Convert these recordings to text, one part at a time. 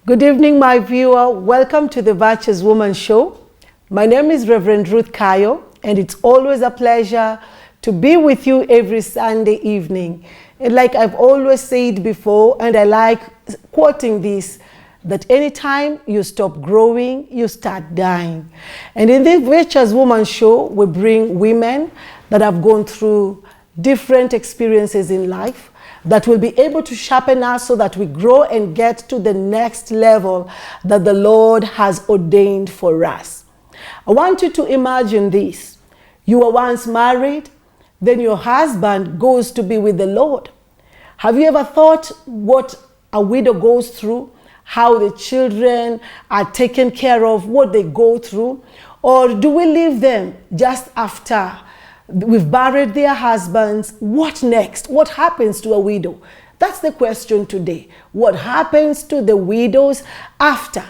Good evening, my viewer. Welcome to the Virtuous Woman Show. My name is Reverend Ruth Kayo, and it's always a pleasure to be with you every Sunday evening. And like I've always said before, and I like quoting this, that anytime you stop growing, you start dying. And in the Virtuous Woman Show, we bring women that have gone through different experiences in life that will be able to sharpen us so that we grow and get to the next level that the Lord has ordained for us. I want you to imagine this. You were once married, then your husband goes to be with the Lord. Have you ever thought what a widow goes through, how the children are taken care of, what they go through? Or do we leave them just after we've buried their husbands? What next? What happens to a widow? That's the question today. What happens to the widows after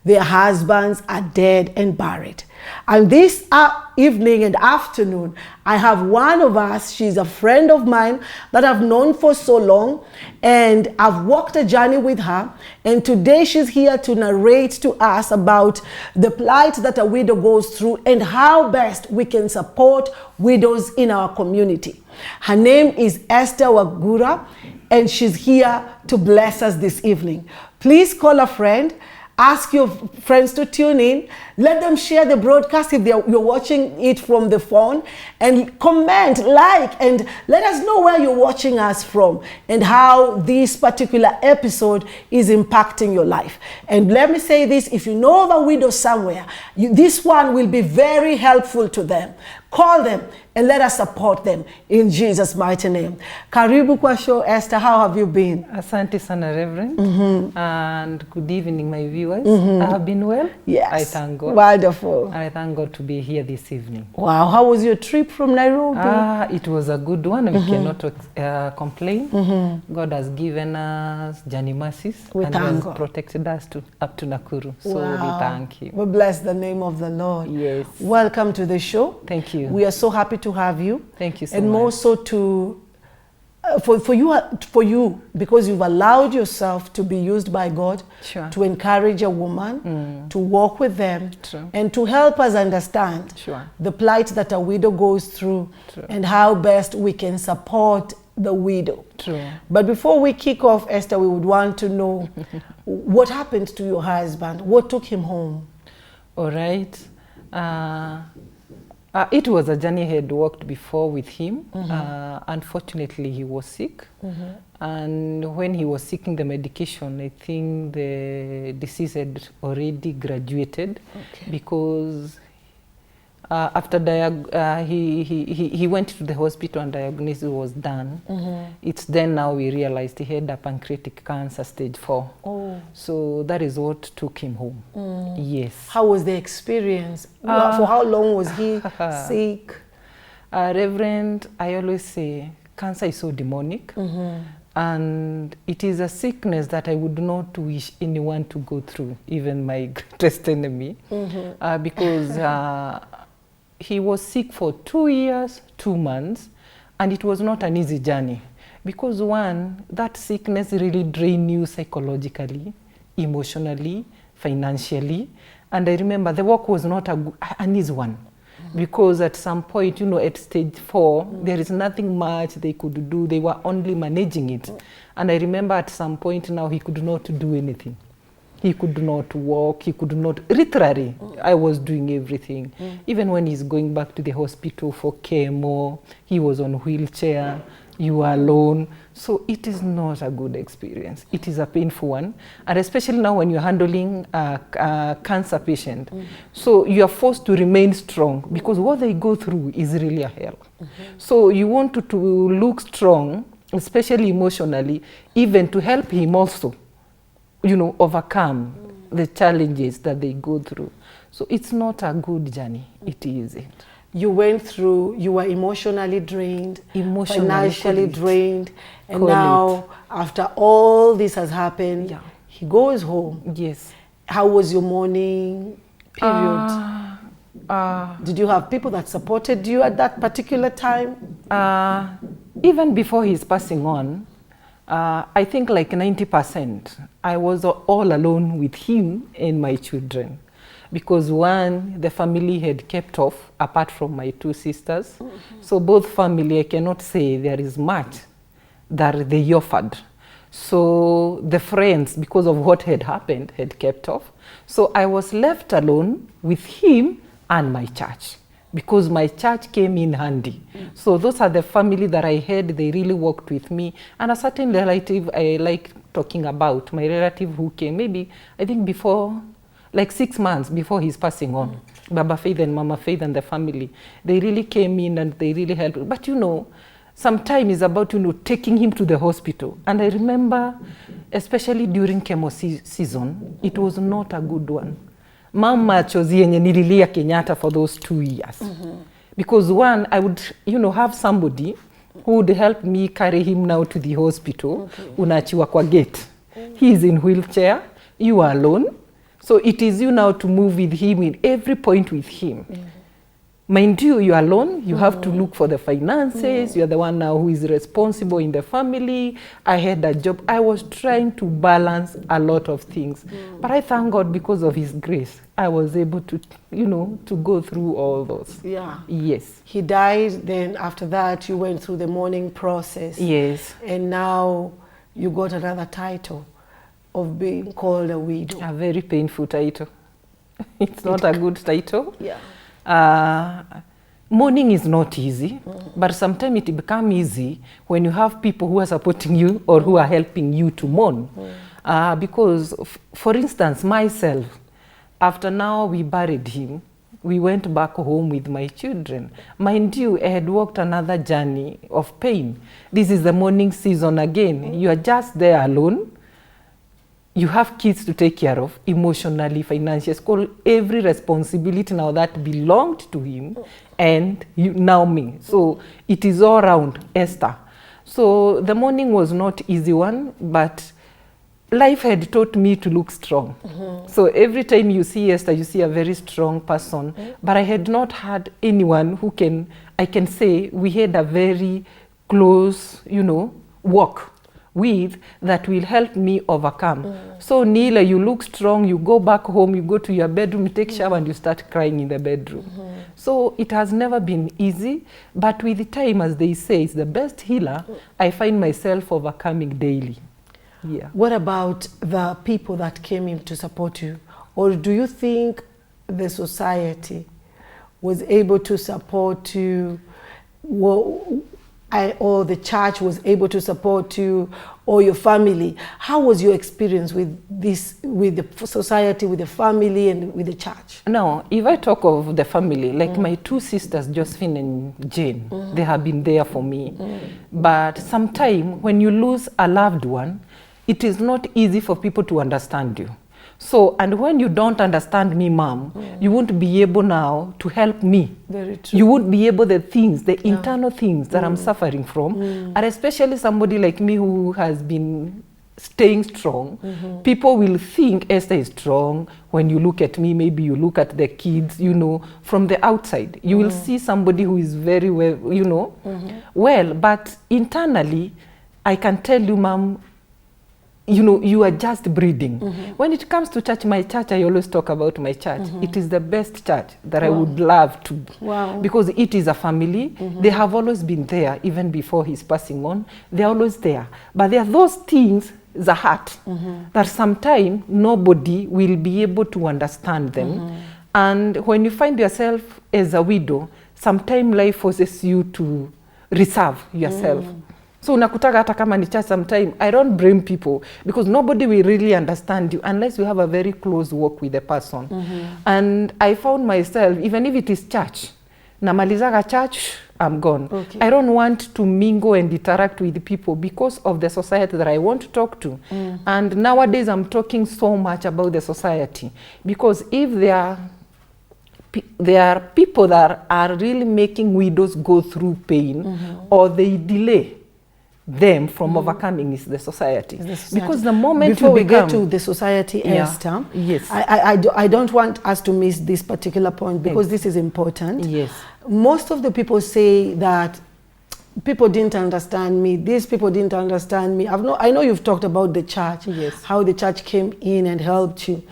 their husbands are dead and buried? And this evening and afternoon, I have one of us. She's a friend of mine that I've known for so long, and I've walked a journey with her. And today she's here to narrate to us about the plight that a widow goes through and how best we can support widows in our community. Her name is Esther Wagura, and she's here to bless us this evening. Please call a friend. Ask your friends to tune in. Let them share the broadcast if you're watching it from the phone. And comment, like, and let us know where you're watching us from and how this particular episode is impacting your life. And let me say this, if you know of a widow somewhere, this one will be very helpful to them. Call them and let us support them in Jesus' mighty name. Karibu kwa show, Esther. How have you been? Asante sana, Reverend. And good evening, my viewers. I have been well. Yes. I thank God. Wonderful. And I thank God to be here this evening. Wow. How was your trip from Nairobi? It was a good one. We cannot complain. God has given us journey mercies. We and thank has God. protected us up to Nakuru. So we thank Him. We bless the name of the Lord. Yes. Welcome to the show. Thank you. We are so happy to have you. Thank you so and much. And more so to, for you, because you've allowed yourself to be used by God Sure. to encourage a woman, to walk with them, True. and to help us understand Sure. the plight that a widow goes through. True. And how best we can support the widow. True. But before we kick off, Esther, we would want to know what happened to your husband? What took him home? All right. It was a journey I had walked before with him. Unfortunately, he was sick. And when he was seeking the medication, I think the disease had already graduated. Okay. Because after he went to the hospital and diagnosis was done. It's then now we realized he had a pancreatic cancer stage 4. Oh. So that is what took him home. Yes. How was the experience? For how long was he sick? Reverend, I always say cancer is so demonic. And it is a sickness that I would not wish anyone to go through, even my greatest enemy. Because he was sick for 2 years, 2 months, and it was not an easy journey. Because one, that sickness really drained you psychologically, emotionally, financially. And I remember the work was not an easy one. Because at some point, at stage 4, there is nothing much they could do. They were only managing it. And I remember at some point now he could not do anything. He could not walk, he could not, literally, I was doing everything. Even when he's going back to the hospital for chemo, he was on wheelchair, you are alone. So it is not a good experience. It is a painful one. And especially now when you're handling a cancer patient. So you are forced to remain strong because what they go through is really a hell. So you want to look strong, especially emotionally, even to help him also, overcome the challenges that they go through. So it's not a good journey. It isn't. You went through, you were emotionally drained, financially drained, and now after all this has happened, he goes home. Yes. How was your mourning period? Did you have people that supported you at that particular time? Even before his passing on, I think like 90%, I was all alone with him and my children. Because one, the family had kept off, apart from my two sisters. So both family, I cannot say there is much that they offered. So the friends, because of what had happened, had kept off. So I was left alone with him and my church, because my church came in handy. So those are the family that I had, they really worked with me. And a certain relative I like talking about, my relative who came maybe, I think before, like 6 months before his passing on. Baba Faith and Mama Faith and the family, they really came in and they really helped. But you know, sometime is about, you know, taking him to the hospital. And I remember, especially during chemo season, it was not a good one. Mama chozi yenye nililia Kenyatta for those 2 years. Because one, I would, you know, have somebody who would help me carry him now to the hospital. Unachiwa kwa gate. He is in wheelchair, you are alone. So it is you now to move with him in every point with him. Mind you, you are alone, you have to look for the finances, you are the one now who is responsible in the family. I had a job. I was trying to balance a lot of things. But I thank God, because of his grace, I was able to, you know, to go through all those. Yeah. Yes. He died, then after that you went through the mourning process. Yes. And now you got another title of being called a widow. A very painful title. It's not a good title. Yeah. Mourning is not easy, but sometimes it becomes easy when you have people who are supporting you or who are helping you to mourn. Because, for instance, myself, after now we buried him, we went back home with my children. Mind you, I had walked another journey of pain. This is the mourning season again. You are just there alone. You have kids to take care of, emotionally, financially, every responsibility now that belonged to him, and you, now me. So it is all around Esther. So the morning was not easy one, but life had taught me to look strong. So every time you see Esther, you see a very strong person. But I had not had anyone who I can say we had a very close, you know, walk with that will help me overcome. So Neela, you look strong, you go back home, you go to your bedroom, you take shower and you start crying in the bedroom. So it has never been easy, but with the time, as they say, it's the best healer. I find myself overcoming daily. Yeah. What about the people that came in to support you? Or do you think the society was able to support you, or the church was able to support you, or your family? How was your experience with this, with the society, with the family, and with the church? Now, if I talk of the family, like my two sisters, Josephine and Jane, they have been there for me. But sometimes when you lose a loved one, it is not easy for people to understand you. So, and when you don't understand me, Mom, you won't be able now to help me. Very true. You won't be able the things, the internal things that I'm suffering from, and especially somebody like me who has been staying strong. People will think Esther is strong. When you look at me, maybe you look at the kids, you know, from the outside. You will see somebody who is very well, you know, well, but internally, I can tell you, Mom, you know, you are just breathing. When it comes to church, my church, I always talk about my church. It is the best church that I would love to. Because it is a family. They have always been there, even before his passing on. They're always there. But there are those things, the heart, that sometimes nobody will be able to understand them. And when you find yourself as a widow, sometimes life forces you to reserve yourself. So unakutaga hata kama ni church, sometime I don't blame people, because nobody will really understand you unless you have a very close walk with the person. And I found myself, even if it is church, namalizaga church, I'm gone. I don't want to mingle and interact with people because of the society that I want to talk to. And nowadays I'm talking so much about the society, because if there are people that are really making widows go through pain, or they delay them from overcoming, is the society. Because the moment before we become, get to the society, Esther, yes, I don't want us to miss this particular point, because this is important. Yes. Most of the people say that people didn't understand me. These people didn't understand me. I know you've talked about the church, Yes. how the church came in and helped you.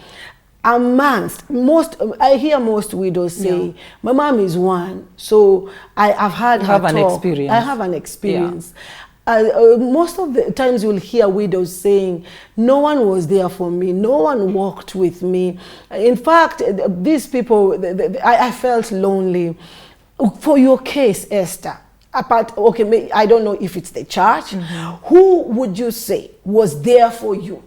Amongst most, I hear most widows say, my mom is one, so I've had her have an talk. experience. I have an experience. Most of the times you'll hear widows saying, no one was there for me, no one walked with me. In fact, these people, I felt lonely. For your case, Esther, okay, I don't know if it's the church, who would you say was there for you?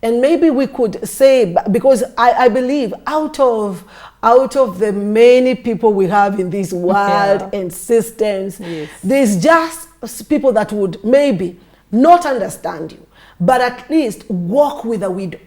And maybe we could say, because I believe out of the many people we have in this world and systems, there's just people that would maybe not understand you, but at least walk with a widow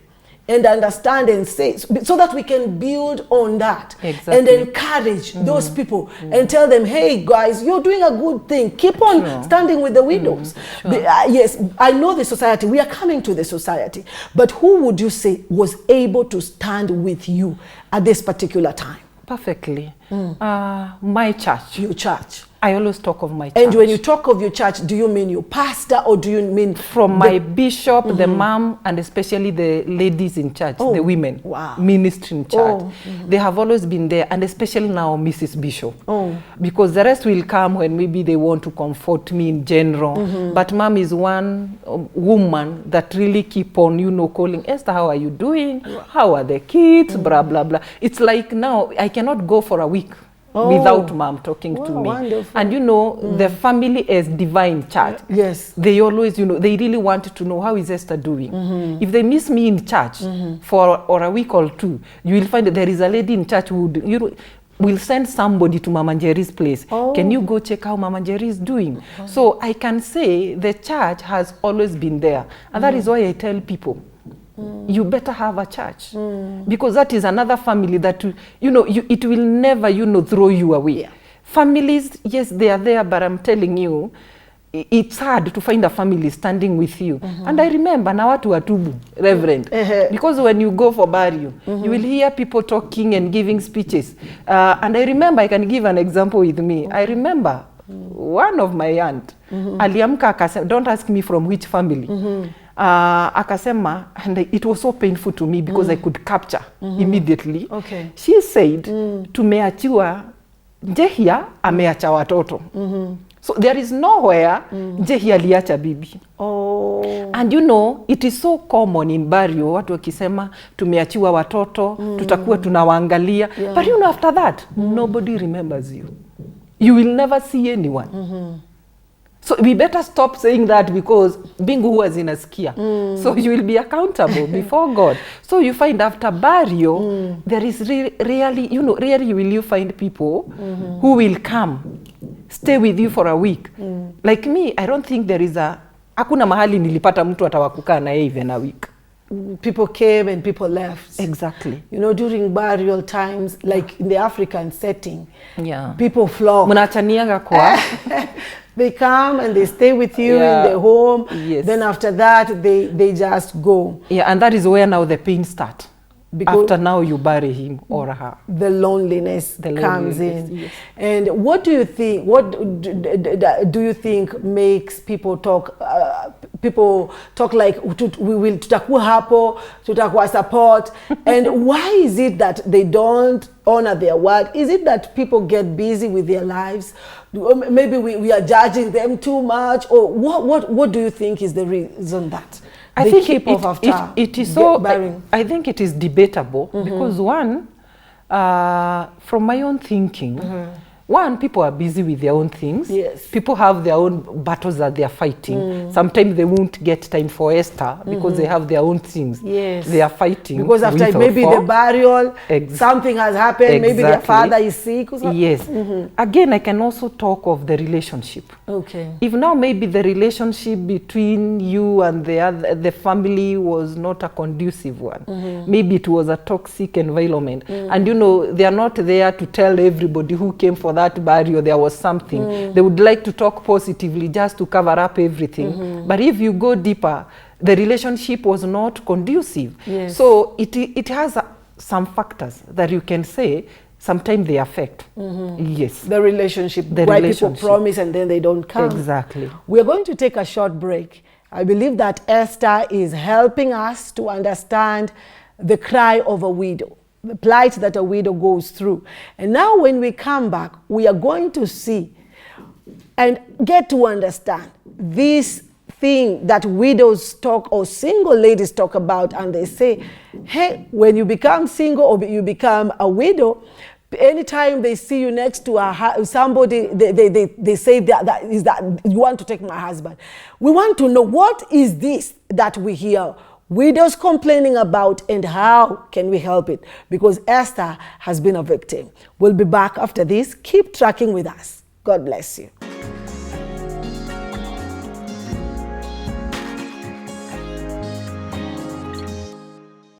and understand and say, so that we can build on that and encourage those people and tell them, hey guys, you're doing a good thing. Keep on standing with the widows. Yes, I know the society. We are coming to the society. But who would you say was able to stand with you at this particular time? Perfectly. My church. Your church. I always talk of my church. And when you talk of your church, do you mean your pastor or do you mean... From my bishop, the mom, and especially the ladies in church, the women, ministry in church. They have always been there, and especially now Mrs. Bishop. Because the rest will come when maybe they want to comfort me in general. But mom is one woman that really keep on, calling, Esther, how are you doing? How are the kids? Blah, blah, blah. It's like now, I cannot go for a week without mom talking to me. Wonderful. And the family is divine church. Yes. They always, they really wanted to know how is Esther doing. If they miss me in church for a week or two, you will find that there is a lady in church who would, will send somebody to Mama Jerry's place. Can you go check how Mama Jerry is doing? So I can say the church has always been there. And that is why I tell people, you better have a church, because that is another family that it will never throw you away. Families, yes, they are there, but I'm telling you, it's hard to find a family standing with you. And I remember now to Atubu, Reverend, because when you go for burial, you will hear people talking and giving speeches. And I remember, I can give an example with me. I remember one of my aunt, aliamka akasema, don't ask me from which family. Akasema, and it was so painful to me because I could capture immediately. She said, tumeachiwa Njehia ameacha watoto. So there is nowhere Njehia aliacha bibi. And it is so common in burial, watu wakisema tumeachiwa watoto, tutakuwa tunawaangalia. But after that, nobody remembers you. You will never see anyone. So we better stop saying that, because bingu huwa zinasikia. So you will be accountable before God. So you find after burial, there is rarely will you find people who will come, stay with you for a week. Like me, I don't think there is hakuna mahali nilipata mtu atawakukaa na even a week. People came and people left. Exactly. During burial times, like in the African setting, people flock. Mnachanianga kwa. They come and they stay with you in the home. Then after that, they just go. And that is where now the pain starts. Because after now you bury him or her. The loneliness comes in. And what do you think? What do you think makes people talk? People talk like we will tutakuwa hapo, tutakuwa support. And why is it that they don't honor their word? Is it that people get busy with their lives? Maybe we are judging them too much, or what do you think is the reason that I think it is so bearing? I think it is debatable, because one, from my own thinking, one, people are busy with their own things. People have their own battles that they are fighting. Sometimes they won't get time for Esther because they have their own things they are fighting. Because after maybe the burial, something has happened. Maybe their father is sick or something. Again, I can also talk of the relationship. If now maybe the relationship between you and the family was not a conducive one. Maybe it was a toxic environment. And they are not there to tell everybody who came for that burial there was something. They would like to talk positively just to cover up everything. But if you go deeper, the relationship was not conducive. So it has some factors that you can say sometimes they affect. Yes. The relationship, The why relationship. people promise and then they don't come. Exactly. We're going to take a short break. I believe that Esther is helping us to understand the cry of a widow, the plight that a widow goes through. And now when we come back, we are going to see and get to understand this thing that widows talk or single ladies talk about, and they say, hey, when you become single or you become a widow, anytime they see you next to somebody, they say that you want to take my husband. We want to know, what is this that we hear widows complaining about, and how can we help it? Because Esther has been a victim. We'll be back after this. Keep tracking with us. God bless you.